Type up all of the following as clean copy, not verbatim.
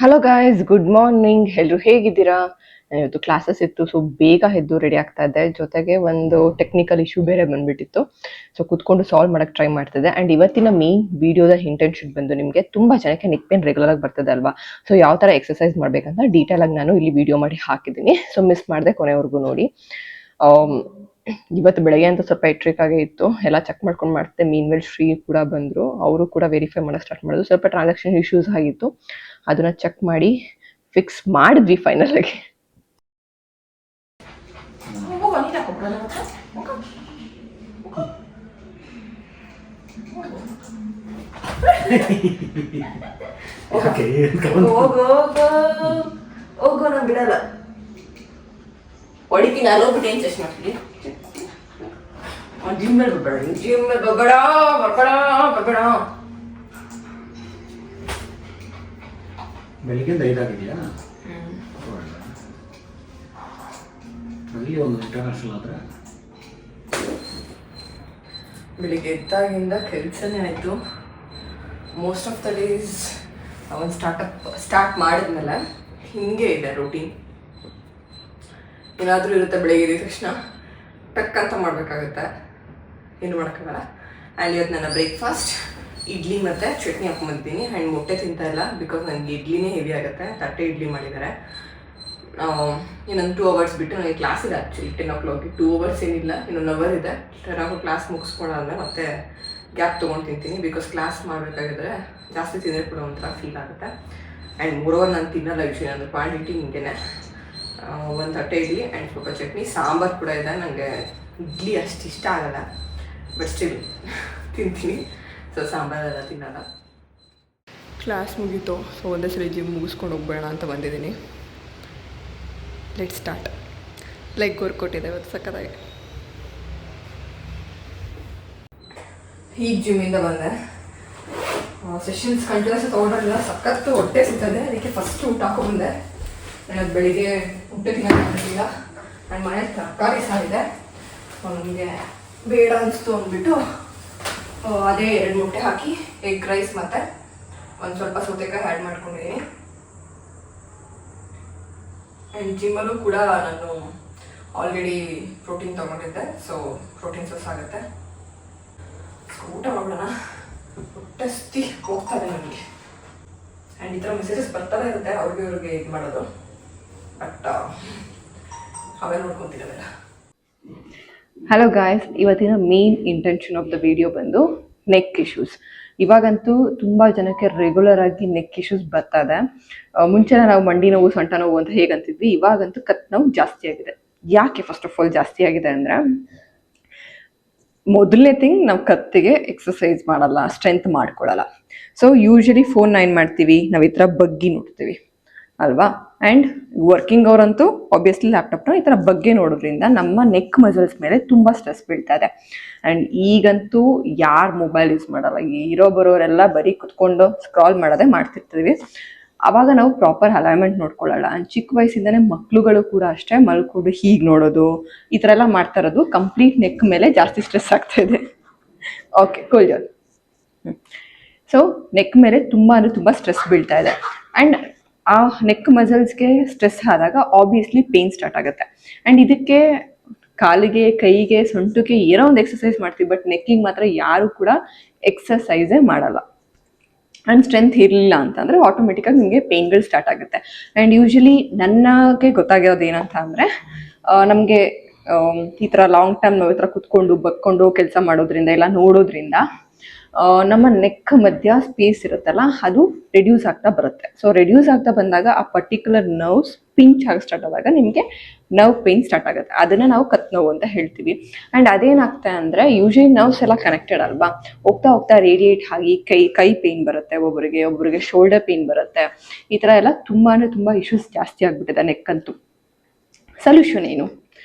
Hello guys, good morning. ಎಲ್ಲರೂ ಹೇಗಿದ್ದೀರಾ? ಇವತ್ತು ಕ್ಲಾಸಸ್ ಇತ್ತು, ಸೊ ಬೇಗ ಎದ್ದು ರೆಡಿ ಆಗ್ತಾ ಇದ್ದೆ. ಜೊತೆಗೆ ಒಂದು ಟೆಕ್ನಿಕಲ್ ಇಶ್ಯೂ ಬೇರೆ ಬಂದ್ಬಿಟ್ಟಿತ್ತು, ಸೊ ಕುತ್ಕೊಂಡು ಸಾಲ್ವ್ ಮಾಡಕ್ಕೆ ಟ್ರೈ ಮಾಡ್ತಿದ್ದೆ. ಆ್ಯಂಡ್ ಇವತ್ತಿನ ಮೇನ್ ವಿಡಿಯೋದ ಇಂಟೆನ್ಷನ್ ಬಂದು ನಿಮಗೆ ತುಂಬ ಜನಕ್ಕೆ ನೆಕ್ ಪೇನ್ ರೆಗ್ಯುಲರ್ ಆಗಿ ಬರ್ತದೆ ಅಲ್ವಾ? ಸೊ ಯಾವ ಥರ ಎಕ್ಸಸೈಸ್ ಮಾಡಬೇಕಂತ ಡೀಟೇಲ್ ಆಗಿ ನಾನು ಇಲ್ಲಿ ವಿಡಿಯೋ ಮಾಡಿ ಹಾಕಿದ್ದೀನಿ. ಸೊ ಮಿಸ್ ಮಾಡದೆ ಕೊನೆವರೆಗೂ ನೋಡಿ. ಇವತ್ತು ಬೆಳಗ್ಗೆ ಅಂತ ಸ್ವಲ್ಪ ಎಟ್ರಿಕ್ ಆಗೇ ಇತ್ತು, ಎಲ್ಲ ಚೆಕ್ ಮಾಡ್ಕೊಂಡು ಮಾಡ್ತೆ. ಮೀನ್ ವೇಲ್ ಶ್ರೀ ಕೂಡ ಬಂದರು, ಅವರು ಕೂಡ ವೆರಿಫೈ ಮಾಡೋಕ್ಕೆ ಸ್ಟಾರ್ಟ್ ಮಾಡಿದ್ರು. ಸ್ವಲ್ಪ ಟ್ರಾನ್ಸಾಕ್ಷನ್ ಇಶ್ಯೂಸ್ ಆಗಿತ್ತು, ಅದನ್ನ ಚೆಕ್ ಮಾಡಿ ಫಿಕ್ಸ್ ಮಾಡಿದ್ವಿ ಫೈನಲ್ ಆಗಿ. ಹೋಗೋ ನಾನು ಬಿಡಲ್ಲ, ಹೊಡಿತೀನಿ. ಅಲ್ಲೋಗ್ಬಿಟ್ಟು ಏನು ಚೆಕ್ ಮಾಡ್ತೀನಿ. ಜಿಮ್ ಮೇಲೆ ಬರ್ಬೇಡ, ಜಿಮ್ ಮೇಲೆ ಬರ್ಬೇಡ, ಬರ್ಬೇಡ ಬರ್ಬೇಡ. ಬೆಳಿಗ್ಗೆಯಿಂದ ಐದಾಗಿದೆಯಾ? ಅಲ್ಲಿ ಒಂದು ಇಂಟರ್ನ್ಯಾಷನಲ್ ಆದರೆ ಬೆಳಿಗ್ಗೆ ಎದ್ದಾಗಿಂದ ಕೆಲಸನೇ ಆಯಿತು. ಮೋಸ್ಟ್ ಆಫ್ ದ ಡೇಸ್ ಅವನು ಸ್ಟಾರ್ಟ್ ಮಾಡಿದ್ಮೇಲೆ ಹಿಂಗೆ ಇದೆ ರೂಟೀನ್. ಏನಾದರೂ ಇರುತ್ತೆ ಬೆಳಿಗ್ಗೆ ಎದ್ದ ತಕ್ಷಣ ಟಕ್ ಅಂತ ಮಾಡಬೇಕಾಗುತ್ತೆ, ಏನು ಮಾಡೋಕ್ಕಾಗಲ್ಲ. ಆ್ಯಂಡ್ ಇವತ್ತು ನನ್ನ ಬ್ರೇಕ್ಫಾಸ್ಟ್ ಇಡ್ಲಿ ಮತ್ತು ಚಟ್ನಿ ಹಾಕೊಂಡ್ಬಂದಿದ್ದೀನಿ. ಆ್ಯಂಡ್ ಮೊಟ್ಟೆ ತಿಂತಾ ಇಲ್ಲ, ಬಿಕಾಸ್ ನನಗೆ ಇಡ್ಲಿನೇ ಹೆವಿ ಆಗುತ್ತೆ. ತಟ್ಟೆ ಇಡ್ಲಿ ಮಾಡಿದ್ದಾರೆ. ಇನ್ನೊಂದು 2 hours ಬಿಟ್ಟು ನನಗೆ ಕ್ಲಾಸ್ ಇದೆ. ಆ್ಯಕ್ಚುಲಿ 10 o'clock 2 hours ಏನಿಲ್ಲ, ಇನ್ನೊಂದು ಅವರ್ ಇದೆ. 10 o'clock ಕ್ಲಾಸ್ ಮುಗಿಸ್ಕೊಂಡಾದ್ಮೇಲೆ ಮತ್ತೆ ಗ್ಯಾಪ್ ತೊಗೊಂಡು ತಿಂತೀನಿ. ಬಿಕಾಸ್ ಕ್ಲಾಸ್ ಮಾಡಬೇಕಾಗಿದ್ರೆ ಜಾಸ್ತಿ ತಿಂದರೆ ಕೂಡ ಒಂಥರ ಫೀಲ್ ಆಗುತ್ತೆ. ಆ್ಯಂಡ್ 3 hour ನಾನು ತಿನ್ನಲ್ಲ ಯೂಶ್ವಲಿ. ನನ್ನ ಕ್ವಾಂಟಿಟಿ ಹಿಂಗೆ ಒಂದು ತಟ್ಟೆ ಇಡ್ಲಿ ಆ್ಯಂಡ್ ಸ್ವಲ್ಪ ಚಟ್ನಿ, ಸಾಂಬಾರು ಕೂಡ ಇದೆ. ನನಗೆ ಇಡ್ಲಿ ಅಷ್ಟು ಇಷ್ಟ ಆಗಲ್ಲ, ಬಟ್ ಸ್ಟಿಲ್ ತಿಂತೀನಿ. ಸೊ ಸಾಂಬಾರೆಲ್ಲ ತಿನ್ನಲ್ಲ. ಕ್ಲಾಸ್ ಮುಗೀತು, ಸೊ ಒಂದೇ ಸಲ ಜಿಮ್ ಮುಗಿಸ್ಕೊಂಡು ಹೋಗ್ಬೇಡ ಅಂತ ಬಂದಿದ್ದೀನಿ. Let start. ಲೆಗ್ ವರ್ಕೌಟ್ ಇದೆ ಇವತ್ತು ಸಕ್ಕತ್ತಾಗಿ. ಈಗ ಜಿಮ್ಮಿಂದ ಬಂದೆ. ಸೆಷನ್ಸ್ ಕಂಟಿನ್ಯೂಸ್ ತೊಗೊಂಡ್ರಲ್ಲ, ಸಖತ್ತು ಹೊಟ್ಟೆ ಸಿಗ್ತದೆ. ಅದಕ್ಕೆ ಫಸ್ಟ್ ಊಟ ಹಾಕೊಂಡ್ಬಂದೆ. ನಾನು ಬೆಳಿಗ್ಗೆ ಊಟ ತಿನ್ನೋಕ್ಕಾಗಲಿಲ್ಲ. ನನ್ನ ಮನೇಲಿ ತರಕಾರಿ ಸಾರಿದೆ, ನನಗೆ ಬೇಡ ಅನಿಸ್ತು ಅಂದ್ಬಿಟ್ಟು ಅದೇ 2 ಮೊಟ್ಟೆ ಹಾಕಿ ಎಗ್ ರೈಸ್ ಮತ್ತು ಒಂದು ಸ್ವಲ್ಪ ಸೌತೆಕಾಯಿ ಆ್ಯಡ್ ಮಾಡ್ಕೊಂಡಿದ್ದೀನಿ. ಆ್ಯಂಡ್ ಜಿಮ್ಮಲ್ಲೂ ಕೂಡ ನಾನು ಆಲ್ರೆಡಿ ಪ್ರೋಟೀನ್ ತೊಗೊಂಡಿದ್ದೆ, ಸೊ ಪ್ರೋಟೀನ್ ಸೋರ್ಸ್ ಆಗುತ್ತೆ. ಊಟ ಮಾಡೋಣ. ಹೊಟ್ಟೆ ಸ್ತಿ ಹೋಗ್ತಾರೆ ನನಗೆ. ಆ್ಯಂಡ್ ಈ ಥರ ಮೆಸೇಜಸ್ ಬರ್ತಾನೆ ಇರುತ್ತೆ ಅವ್ರಿಗೆ ಇದು ಮಾಡೋದು, ಬಟ್ ಅವೇ ನೋಡ್ಕೊತಿರೋದಿಲ್ಲ. ಹಲೋ ಗಾಯ್ಸ್, ಇವತ್ತಿನ main intention of the video ಬಂದು ನೆಕ್ ಇಶ್ಯೂಸ್. ಇವಾಗಂತೂ ತುಂಬ ಜನಕ್ಕೆ ರೆಗ್ಯುಲರ್ ಆಗಿ ನೆಕ್ ಇಶ್ಯೂಸ್ ಬರ್ತಾ ಇದೆ. ಮುಂಚೆನ ನಾವು ಮಂಡಿ ನೋವು, ಸೊಂಟ ನೋವು ಅಂತ ಹೇಗಂತಿದ್ವಿ, ಇವಾಗಂತೂ ಕತ್ ನೋವು ಜಾಸ್ತಿ ಆಗಿದೆ. ಯಾಕೆ ಫಸ್ಟ್ ಆಫ್ ಆಲ್ ಜಾಸ್ತಿ ಆಗಿದೆ ಅಂದರೆ, ಮೊದಲನೇ ಥಿಂಗ್, ನಾವು ಕತ್ತಿಗೆ ಎಕ್ಸಸೈಸ್ ಮಾಡಲ್ಲ, ಸ್ಟ್ರೆಂತ್ ಮಾಡ್ಕೊಳ್ಳಲ್ಲ. ಸೊ ಯೂಶಲಿ ಫೋನ್ ಏನು ಮಾಡ್ತೀವಿ, ನಾವು ಈ ಥರ ಬಗ್ಗಿ ನೋಡ್ತೀವಿ ಅಲ್ವಾ? ಆ್ಯಂಡ್ ವರ್ಕಿಂಗ್ ಅವರಂತೂ ಆಬ್ವಿಯಸ್ಲಿ ಲ್ಯಾಪ್ಟಾಪ್ನ ಈ ಥರ ಬಗ್ಗೆ ನೋಡೋದ್ರಿಂದ ನಮ್ಮ ನೆಕ್ ಮಸಲ್ಸ್ ಮೇಲೆ ತುಂಬ ಸ್ಟ್ರೆಸ್ ಬೀಳ್ತಾ ಇದೆ. ಆ್ಯಂಡ್ ಈಗಂತೂ ಯಾರು ಮೊಬೈಲ್ ಯೂಸ್ ಮಾಡಲ್ಲ, ಇರೋ ಬರೋರೆಲ್ಲ ಬರೀ ಕುತ್ಕೊಂಡು ಸ್ಕ್ರಾಲ್ ಮಾಡೋದೇ ಮಾಡ್ತಿರ್ತೀವಿ. ಆವಾಗ ನಾವು ಪ್ರಾಪರ್ ಅಲೈನ್ಮೆಂಟ್ ನೋಡ್ಕೊಳ್ಳಲ್ಲ. ಆ್ಯಂಡ್ ಚಿಕ್ಕ ವಯಸ್ಸಿಂದನೇ ಮಕ್ಳುಗಳು ಕೂಡ ಅಷ್ಟೇ ಮಲ್ಕೊಂಡು ಹೀಗೆ ನೋಡೋದು, ಈ ಥರ ಎಲ್ಲ ಮಾಡ್ತಾ ಇರೋದು ಕಂಪ್ಲೀಟ್ ನೆಕ್ ಮೇಲೆ ಜಾಸ್ತಿ ಸ್ಟ್ರೆಸ್ ಆಗ್ತಾ ಇದೆ. ಓಕೆ, ಕೂಲ್ ಜಾನ್. ಸೊ ನೆಕ್ ಮೇಲೆ ತುಂಬ ಅಂದರೆ ತುಂಬ ಸ್ಟ್ರೆಸ್ ಬೀಳ್ತಾ ಇದೆ. ಆ್ಯಂಡ್ ಆ ನೆಕ್ ಮಸಲ್ಸ್ಗೆ ಸ್ಟ್ರೆಸ್ ಆದಾಗ ಆಬ್ವಿಯಸ್ಲಿ ಪೇನ್ ಸ್ಟಾರ್ಟ್ ಆಗುತ್ತೆ. ಆ್ಯಂಡ್ ಇದಕ್ಕೆ ಕಾಲಿಗೆ, ಕೈಗೆ, ಸೊಂಟಕ್ಕೆ ಏನೋ ಒಂದು ಎಕ್ಸಸೈಸ್ ಮಾಡ್ತೀವಿ, ಬಟ್ ನೆಕ್ಕಿಗೆ ಮಾತ್ರ ಯಾರು ಕೂಡ ಎಕ್ಸಸೈಸೇ ಮಾಡಲ್ಲ. ಆ್ಯಂಡ್ ಸ್ಟ್ರೆಂತ್ ಇರಲಿಲ್ಲ ಅಂತಂದರೆ ಆಟೋಮೆಟಿಕ್ಕಾಗಿ ನಿಮಗೆ ಪೇನ್ಗಳು ಸ್ಟಾರ್ಟ್ ಆಗುತ್ತೆ. ಆ್ಯಂಡ್ ಯೂಶಲಿ ನನಗೆ ಗೊತ್ತಾಗಿರೋದು ಏನಂತ ಅಂದರೆ, ನಮಗೆ ಈ ಥರ ಲಾಂಗ್ ಟೈಮ್ ನಾವು ಈ ಥರ ಕುತ್ಕೊಂಡು ಬಗ್ಕೊಂಡು ಕೆಲಸ ಮಾಡೋದ್ರಿಂದ, ಎಲ್ಲ ನೋಡೋದ್ರಿಂದ ನಮ್ಮ ನೆಕ್ ಮಧ್ಯ ಸ್ಪೇಸ್ ಇರುತ್ತಲ್ಲ, ಅದು ರೆಡ್ಯೂಸ್ ಆಗ್ತಾ ಬರುತ್ತೆ. ಸೊ ರೆಡ್ಯೂಸ್ ಆಗ್ತಾ ಬಂದಾಗ ಆ ಪರ್ಟಿಕ್ಯುಲರ್ ನರ್ವ್ಸ್ ಪಿಂಚ್ ಆಗಿ ಸ್ಟಾರ್ಟ್ ಆದಾಗ ನಿಮಗೆ ನರ್ವ್ ಪೇನ್ ಸ್ಟಾರ್ಟ್ ಆಗುತ್ತೆ. ಅದನ್ನು ನಾವು ಕತ್ ನೋವು ಅಂತ ಹೇಳ್ತೀವಿ. ಆ್ಯಂಡ್ ಅದೇನಾಗ್ತಾ ಅಂದರೆ, ಯೂಶಲಿ ನರ್ವ್ಸ್ ಎಲ್ಲ ಕನೆಕ್ಟೆಡ್ ಅಲ್ವಾ, ಹೋಗ್ತಾ ಹೋಗ್ತಾ ರೇಡಿಯೇಟ್ ಆಗಿ ಕೈ ಪೇನ್ ಬರುತ್ತೆ, ಒಬ್ಬರಿಗೆ ಶೋಲ್ಡರ್ ಪೇನ್ ಬರುತ್ತೆ. ಈ ಥರ ಎಲ್ಲ ತುಂಬ ಅಂದರೆ ತುಂಬ ಇಶ್ಯೂಸ್ ಜಾಸ್ತಿ ಆಗಿಬಿಟ್ಟಿದೆ ನೆಕ್ಕಂತೂ. ಸೊಲ್ಯೂಷನ್ ಏನು?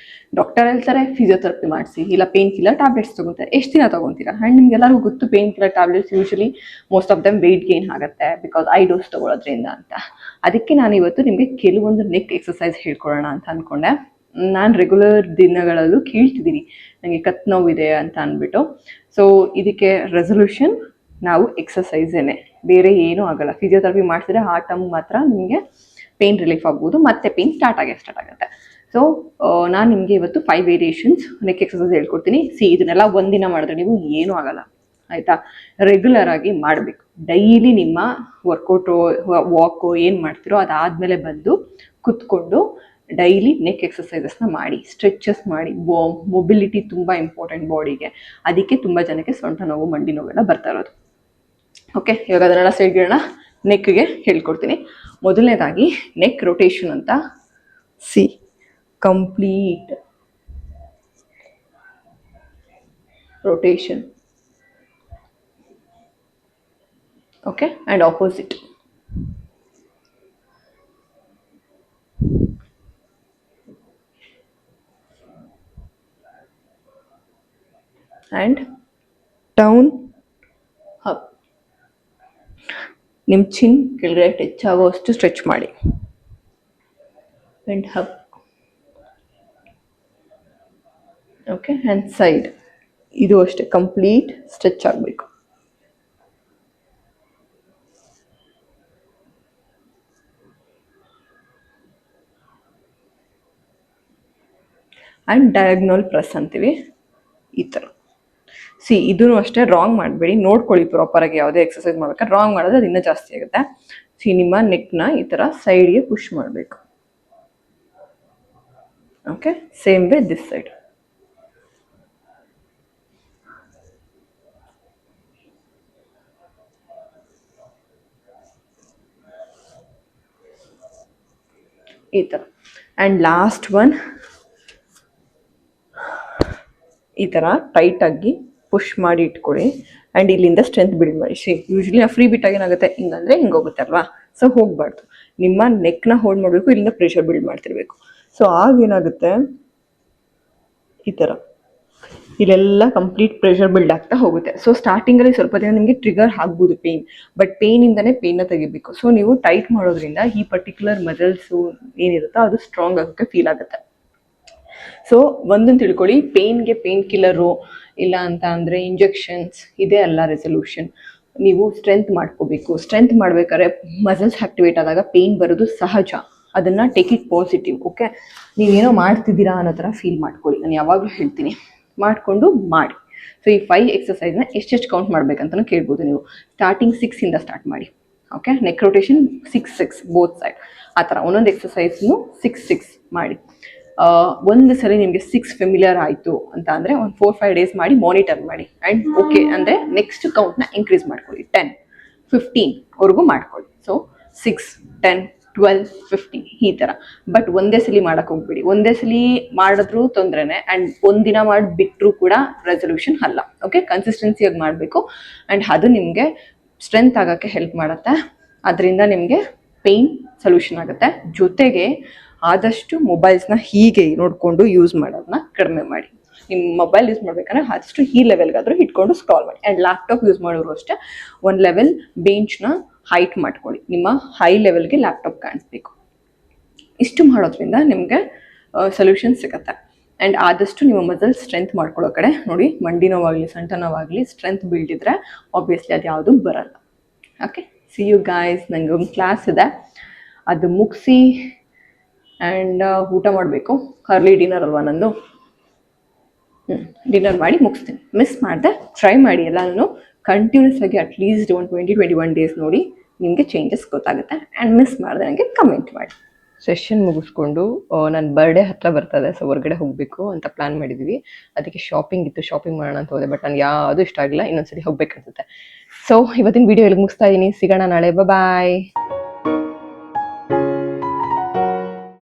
ಡಾಕ್ಟರ್ ಹೇಳ್ತಾರೆ ಫಿಸಿಯೋಥೆರಪಿ ಮಾಡಿಸಿ, ಇಲ್ಲ ಪೇನ್ ಕಿಲ್ಲರ್ ಟ್ಯಾಬ್ಲೆಟ್ಸ್ ತೊಗೊತಾರೆ. ಎಷ್ಟು ದಿನ ತೊಗೊತೀರಾ? ಆ್ಯಂಡ್ ನಿಮ್ಗೆಲ್ಲರಿಗೂ ಗೊತ್ತು, pain killer tablets usually most of them weight gain ಆಗುತ್ತೆ, ಬಿಕಾಸ್ ಐ ಡೋಸ್ ತೊಗೊಳೋದ್ರಿಂದ ಅಂತ. ಅದಕ್ಕೆ ನಾನು ಇವತ್ತು ನಿಮಗೆ ಕೆಲವೊಂದು ನೆಕ್ ಎಕ್ಸಸೈಸ್ ಹೇಳ್ಕೊಡೋಣ ಅಂತ ಅಂದ್ಕೊಂಡೆ. ನಾನು ರೆಗ್ಯುಲರ್ ದಿನಗಳಲ್ಲೂ ಕೇಳ್ತಿದ್ದೀನಿ ನನಗೆ ಕತ್ ನೋವಿದೆ ಅಂತ ಅಂದ್ಬಿಟ್ಟು. ಸೊ ಇದಕ್ಕೆ ರೆಸೊಲ್ಯೂಷನ್ ನಾವು ಎಕ್ಸಸೈಸೇನೆ. ಬೇರೆ ಏನೂ ಆಗಲ್ಲ. ಫಿಸಿಯೋಥೆರಪಿ ಮಾಡಿಸಿದ್ರೆ ಆ ಟರ್ಮ್ ಮಾತ್ರ ನಿಮಗೆ ಪೇನ್ ರಿಲೀಫ್ ಆಗ್ಬೋದು, ಮತ್ತೆ ಪೇನ್ ಸ್ಟಾರ್ಟ್ ಆಗುತ್ತೆ. ಸೊ ನಾನು ನಿಮಗೆ ಇವತ್ತು 5 ವೇರಿಯೇಷನ್ಸ್ ನೆಕ್ ಎಕ್ಸಸೈಸ್ ಹೇಳ್ಕೊಡ್ತೀನಿ. ಇದನ್ನೆಲ್ಲ ಒಂದಿನ ಮಾಡಿದ್ರೆ ನೀವು ಏನೂ ಆಗಲ್ಲ, ಆಯಿತಾ? ರೆಗ್ಯುಲರ್ ಆಗಿ ಮಾಡಬೇಕು. ಡೈಲಿ ನಿಮ್ಮ ವರ್ಕೌಟು ವಾಕು ಏನು ಮಾಡ್ತಿರೋ ಅದಾದಮೇಲೆ ಬಂದು ಕುತ್ಕೊಂಡು ಡೈಲಿ ನೆಕ್ ಎಕ್ಸಸೈಸಸ್ನ ಮಾಡಿ, ಸ್ಟ್ರೆಚಸ್ ಮಾಡಿ. ಮೊಬಿಲಿಟಿ ತುಂಬ ಇಂಪಾರ್ಟೆಂಟ್ ಬಾಡಿಗೆ. ಅದಕ್ಕೆ ತುಂಬ ಜನಕ್ಕೆ ಸೊಂಟ ನೋವು, ಮಂಡಿ ನೋವೆಲ್ಲ ಬರ್ತಾ ಇರೋದು. ಓಕೆ, ಇವಾಗ ಅದನ್ನೆಲ್ಲ ಸೈಡ್ಗಳನ್ನ ನೆಕ್ಗೆ ಹೇಳ್ಕೊಡ್ತೀನಿ. ಮೊದಲನೇದಾಗಿ ನೆಕ್ ರೊಟೇಷನ್ ಅಂತ. Complete rotation. Okay, and opposite. And down up. ನಿಮ್ಮ ಚಿನ್ ಕೆಳಗಡೆ ಟಚ್ ಆಗೋಷ್ಟು ಸ್ಟ್ರೆಚ್ ಮಾಡಿ. And up. Okay, and side. ಇದು ಅಷ್ಟೇ ಕಂಪ್ಲೀಟ್ ಸ್ಟ್ರೆಚ್ ಆಗಬೇಕು. ಆ್ಯಂಡ್ ಡಯಾಗ್ನಲ್ ಪ್ರೆಸ್ ಅಂತೀವಿ, ಈ ಥರ. ಇದೂ ಅಷ್ಟೇ ರಾಂಗ್ ಮಾಡಬೇಡಿ, ನೋಡ್ಕೊಳ್ಳಿ ಪ್ರಾಪರಾಗಿ. ಯಾವುದೇ ಎಕ್ಸಸೈಸ್ ಮಾಡ್ಬೇಕಾದ್ರೆ ರಾಂಗ್ ಮಾಡಿದ್ರೆ ಅದು ಇನ್ನೂ ಜಾಸ್ತಿ ಆಗುತ್ತೆ. ನಿಮ್ಮ ನೆಕ್ನ ಈ ಥರ ಸೈಡ್ಗೆ ಪುಷ್ ಮಾಡಬೇಕು. Okay, same way this side. ಈ ಥರ. ಆ್ಯಂಡ್ ಲಾಸ್ಟ್ ಒನ್, ಈ ಥರ ಟೈಟಾಗಿ ಪುಷ್ ಮಾಡಿ ಇಟ್ಕೊಳ್ಳಿ. ಆ್ಯಂಡ್ ಇಲ್ಲಿಂದ ಸ್ಟ್ರೆಂತ್ ಬಿಲ್ಡ್ ಮಾಡಿ. ಯೂಶ್ವಲಿ ನಾವು ಫ್ರೀ ಬಿಟ್ಟಾಗ ಏನಾಗುತ್ತೆ, ಹಿಂಗಂದರೆ ಹಿಂಗೆ ಹೋಗುತ್ತೆ ಅಲ್ವಾ? ಸೊ ಹೋಗಬಾರ್ದು. ನಿಮ್ಮ ನೆಕ್ನ ಹೋಲ್ಡ್ ಮಾಡಬೇಕು, ಇಲ್ಲಿಂದ ಪ್ರೆಷರ್ ಬಿಲ್ಡ್ ಮಾಡ್ತಿರ್ಬೇಕು. ಸೊ ಆಗೇನಾಗುತ್ತೆ, ಈ ಥರ ಇಲ್ಲೆಲ್ಲ ಕಂಪ್ಲೀಟ್ ಪ್ರೆಷರ್ ಬಿಲ್ಡ್ ಆಗ್ತಾ ಹೋಗುತ್ತೆ. ಸೊ ಸ್ಟಾರ್ಟಿಂಗಲ್ಲಿ ಸ್ವಲ್ಪ ದಿನ ನಿಮಗೆ ಟ್ರಿಗರ್ ಆಗ್ಬೋದು ಪೇಯ್ನ್, ಬಟ್ ಪೇಯ್ನಿಂದನೇ ಪೇಯ್ನ ತೆಗಿಬೇಕು. ಸೊ ನೀವು ಟೈಟ್ ಮಾಡೋದ್ರಿಂದ ಈ ಪರ್ಟಿಕ್ಯುಲರ್ ಮಸಲ್ಸು ಏನಿರುತ್ತೋ ಅದು ಸ್ಟ್ರಾಂಗ್ ಆಗೋಕ್ಕೆ ಫೀಲ್ ಆಗುತ್ತೆ. ಸೊ ಒಂದನ್ನು ತಿಳ್ಕೊಳ್ಳಿ, ಪೇಯ್ನ್ಗೆ ಪೇಯ್ನ್ ಕಿಲ್ಲರು ಇಲ್ಲ ಅಂತ ಅಂದರೆ ಇಂಜೆಕ್ಷನ್ಸ್ ಇದೇ ಅಲ್ಲ ರೆಸಲ್ಯೂಷನ್. ನೀವು ಸ್ಟ್ರೆಂತ್ ಮಾಡ್ಕೋಬೇಕು. ಸ್ಟ್ರೆಂತ್ ಮಾಡ್ಬೇಕಾದ್ರೆ ಮಸಲ್ಸ್ ಆಕ್ಟಿವೇಟ್ ಆದಾಗ ಪೇಯ್ನ್ ಬರೋದು ಸಹಜ. ಅದನ್ನು ಟೇಕ್ ಇಟ್ ಪಾಸಿಟಿವ್. ಓಕೆ, ನೀವೇನೋ ಮಾಡ್ತಿದ್ದೀರಾ ಅನ್ನೋ ಥರ ಫೀಲ್ ಮಾಡ್ಕೊಳ್ಳಿ. ನಾನು ಯಾವಾಗಲೂ ಹೇಳ್ತೀನಿ, ಮಾಡಿಕೊಂಡು ಮಾಡಿ. ಸೊ ಈ 5 ಎಕ್ಸಸೈಸ್ನ ಎಷ್ಟೆಷ್ಟು ಕೌಂಟ್ ಮಾಡಬೇಕಂತಲೂ ಕೇಳ್ಬೋದು ನೀವು. ಸ್ಟಾರ್ಟಿಂಗ್ 6ಇಂದ ಸ್ಟಾರ್ಟ್ ಮಾಡಿ. Okay, neck rotation 6 both side. ಆ ಥರ ಒಂದೊಂದು ಎಕ್ಸಸೈಸ್ನು 6 ಮಾಡಿ. ಒಂದು ಸಲ ನಿಮಗೆ 6 ಫೆಮಿಲಿಯರ್ ಆಯಿತು ಅಂತ ಅಂದರೆ ಒಂದು 4-5 ಡೇಸ್ ಮಾಡಿ ಮಾನಿಟರ್ ಮಾಡಿ. ಆ್ಯಂಡ್ ಓಕೆ ಅಂದರೆ ನೆಕ್ಸ್ಟ್ ಕೌಂಟ್ನ ಇನ್ಕ್ರೀಸ್ ಮಾಡ್ಕೊಳ್ಳಿ. 10-15ವರೆಗೂ ಮಾಡ್ಕೊಳ್ಳಿ. ಸೊ 6, 10, 12, 15 ಈ ಥರ. ಬಟ್ ಒಂದೇ ಸಲ ಮಾಡೋಕ್ಕೆ ಹೋಗ್ಬೇಡಿ. ಒಂದೇ ಸಲ ಮಾಡಿದ್ರೂ ತೊಂದರೆನೇ, ಆ್ಯಂಡ್ ಒಂದಿನ ಮಾಡಿ ಬಿಟ್ಟರೂ ಕೂಡ ರೆಸಲ್ಯೂಷನ್ ಅಲ್ಲ. ಓಕೆ, ಕನ್ಸಿಸ್ಟೆನ್ಸಿಯಾಗಿ ಮಾಡಬೇಕು. ಆ್ಯಂಡ್ ಅದು ನಿಮಗೆ ಸ್ಟ್ರೆಂತ್ ಆಗೋಕ್ಕೆ ಹೆಲ್ಪ್ ಮಾಡುತ್ತೆ. ಅದರಿಂದ ನಿಮಗೆ ಪೇಯ್ನ್ ಸೊಲ್ಯೂಷನ್ ಆಗುತ್ತೆ. ಜೊತೆಗೆ ಆದಷ್ಟು ಮೊಬೈಲ್ಸ್ನ ಹೀಗೆ ನೋಡಿಕೊಂಡು ಯೂಸ್ ಮಾಡೋದನ್ನ ಕಡಿಮೆ ಮಾಡಿ. ನಿಮ್ಮ ಮೊಬೈಲ್ ಯೂಸ್ ಮಾಡ್ಬೇಕಂದ್ರೆ ಆದಷ್ಟು ಈ ಲೆವೆಲ್ಗಾದರೂ ಇಟ್ಕೊಂಡು ಸ್ಕ್ರಾಲ್ ಮಾಡಿ. ಆ್ಯಂಡ್ ಲ್ಯಾಪ್ಟಾಪ್ ಯೂಸ್ ಮಾಡೋರು ಅಷ್ಟೇ ಒಂದು ಲೆವೆಲ್ ಬೆಂಚ್ನ ಹೈಟ್ ಮಾಡ್ಕೊಳ್ಳಿ. ನಿಮ್ಮ ಹೈ ಲೆವೆಲ್ಗೆ ಲ್ಯಾಪ್ಟಾಪ್ ಕಾಣಿಸ್ಬೇಕು. ಇಷ್ಟು ಮಾಡೋದ್ರಿಂದ ನಿಮಗೆ ಸೊಲ್ಯೂಷನ್ ಸಿಗುತ್ತೆ. ಆ್ಯಂಡ್ ಆದಷ್ಟು ನಿಮ್ಮ ಮಸಲ್ ಸ್ಟ್ರೆಂತ್ ಮಾಡ್ಕೊಳ್ಳೋ ಕಡೆ ನೋಡಿ. ಮಂಡಿ ನೋವಾಗಲಿ ಸೊಂಟ ನೋವಾಗಲಿ ಸ್ಟ್ರೆಂತ್ ಬಿಲ್ಡ್ ಇದ್ದರೆ ಆಬ್ವಿಯಸ್ಲಿ ಅದು ಯಾವುದೂ ಬರಲ್ಲ. Okay, see you guys. ನನಗೆ ಒಂದು ಕ್ಲಾಸ್ ಇದೆ, ಅದು ಮುಗಿಸಿ ಆ್ಯಂಡ್ ಊಟ ಮಾಡಬೇಕು. ಅರ್ಲಿ ಡಿನ್ನರ್ ಅಲ್ವಾ ನಂದು. ಡಿನ್ನರ್ ಮಾಡಿ ಮುಗಿಸ್ತೀನಿ. ಮಿಸ್ ಮಾಡಿದೆ, ಟ್ರೈ ಮಾಡಿ. ಎಲ್ಲನೂ ಕಂಟಿನ್ಯೂಸ್ ಆಗಿ ಅಟ್ಲೀಸ್ಟ್ ಒಂದು 20-21 ಡೇಸ್ ನೋಡಿ, ನಿಮಗೆ ಚೇಂಜಸ್ ಗೊತ್ತಾಗುತ್ತೆ. ಆ್ಯಂಡ್ ಮಿಸ್ ಮಾಡಿದೆ ನನಗೆ ಕಮೆಂಟ್ ಮಾಡಿ. ಸೆಷನ್ ಮುಗಿಸ್ಕೊಂಡು ನನ್ನ ಬರ್ಡೇ ಹತ್ರ ಬರ್ತದೆ, ಸೊ ಹೊರಗಡೆ ಹೋಗಬೇಕು ಅಂತ ಪ್ಲ್ಯಾನ್ ಮಾಡಿದ್ವಿ. ಅದಕ್ಕೆ ಶಾಪಿಂಗ್ ಇತ್ತು, ಶಾಪಿಂಗ್ ಮಾಡೋಣ ಅಂತ ಹೋದೆ. ಬಟ್ ನನಗೆ ಯಾವುದೂ ಇಷ್ಟ ಆಗಿಲ್ಲ. ಇನ್ನೊಂದ್ಸರಿ ಹೋಗ್ಬೇಕನ್ಸುತ್ತೆ. ಸೊ ಇವತ್ತಿನ ವಿಡಿಯೋ ಇಲ್ಲಿ ಮುಗಿಸ್ತಾ ಇದ್ದೀನಿ. ಸಿಗೋಣ ನಾಳೆ. ಬಾಯ್.